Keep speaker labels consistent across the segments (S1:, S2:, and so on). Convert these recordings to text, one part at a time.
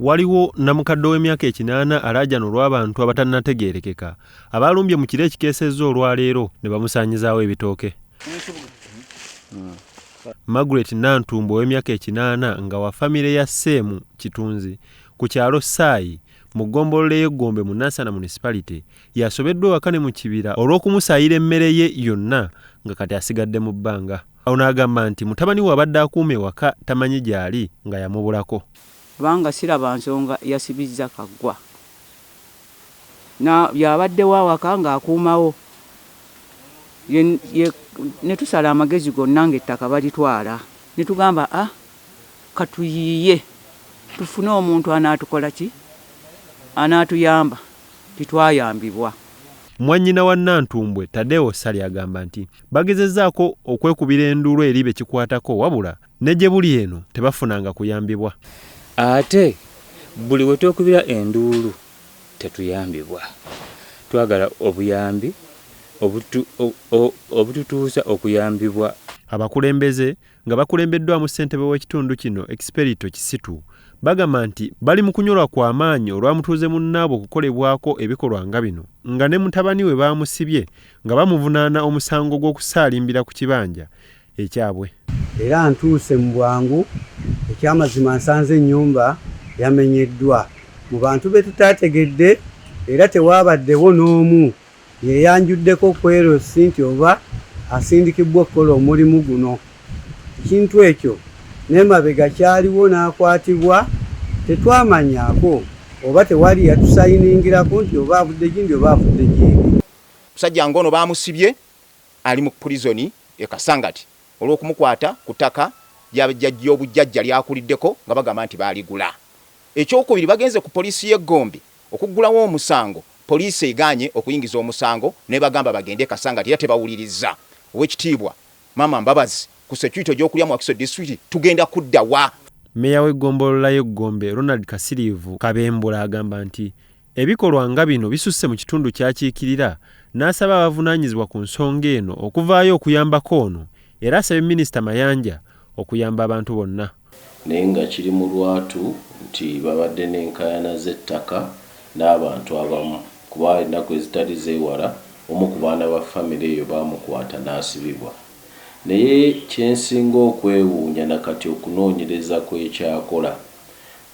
S1: Waliwo namukadde w'emyaka 8 alaajana olw'abantu abatannategeerekeka abalumbye mu kiro ekikeesezza olwaleero ne bamusaanyizaawo ebitooke. Margaret Nantumbo ow'emyaka 8 nga wa famire ya Seemu Kitunzi ku kyalo Saayi mu ggombolola y'Eggombe mu Nansana Municipality yasobeddwa wakane mu kibira olw'okumusaayira emmere ye yonna nga kati asigadde mu bbanga. Awo n'agamba nti mutabani we abadde akuuma ewaka tamanyi gy'ali nga yamubulako.
S2: Kubanga siraba nsonga yasibizza kaggwa. Yabaddewo awaka ng'akuumawo. Ne tusala amagezi gonna ng'ettaka balitwala. Ne tugamba katuyiiye tufune omuntu anaatukola ki? Anaatuyamba. Titwayambibwa.
S1: Mwannyina wa Nantumbwe Tadeo Sali agamba nti bagezezzaako okwekubira enduulu eri be kikwatako wabula ne gye buli eno tebafunanga kuyambibwa.
S3: Ate buli we twekubira enduulu tetuyambibwa. Twagala obuyambi obututuusa okuyambibwa.
S1: Abakulembeze nga bakulembeddwamu ssentebe w'ekitundu kino Expedito Kisitu bagamba nti bali mu kunyolwa kwa maanyi olwamutuuze munnaabwe okukolebwako ebikolwa nga bino nga ne mutabani we baamusibye nga bamuvunaana omusango gw'okusaalimbira ku kibanja ekyabwe.
S4: Era ntuuse mu bwangu ekyamazima nsanze ennyumba yamenyeddwa mu bantu be tutaategedde era tewaabaddewo n'omu yeyanjuddeko kwerosi nti oba asindikibwa okukola omulimu guno. Ekintu ekyo n'emabega kyaliwo n'akwatibwa tetwamanyaako oba tewali yatusayiningirako nti oba avudde gindi oba avudde gindi.
S5: Musajja ngono baamusibye ali mu pulizoni e Kasangati olw'okumukwata ku ttaka ly'obujjajja lyakuliddeko nga bagamba nti baaligula. Ekyokubiri bagenze ku poliisi y'Eggombe okuggulawo omusango. Poliisi eganye okuyingiza omusango ne bagamba bagende Kasangati era tebawuliriza. Owekitiibwa Mama Mbabazi ku security gy'okulya mu Wakiso district tugenda kuddawa.
S1: Meya w'eggombolola y'Eggombe Ronald Kasirivu Kabembula agamba nti ebikolwa nga bino bisusse mu kitundu kyakiikirira n'asaba abavunaanyizibwa ku nsonga eno okuvaayo okuyambako ono era asabye Minisita Mayanja okuyamba abantu bonna.
S6: Naye nga kiri mu lwatu nti babadde n'enkaayana z'ettaka n'abantu abamu kuba ennaku ezitali zeewala omu ku baana ba famire eyo baamukwata n'asibibwa. Naye kyensinga okwewuunya nakati okunoonyereza kw'ekyakola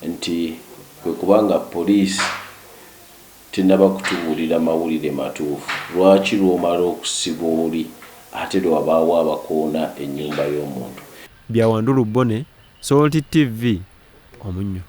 S6: nti kwe kubanga poliisi tennaba kutubuulira mawulire matuufu. Lwaki lw'omala okusiba oli ate lwabaawo abakoona ennyumba y'omuntu?
S1: Byawandulu Bone, Salt TV, Omunnyo.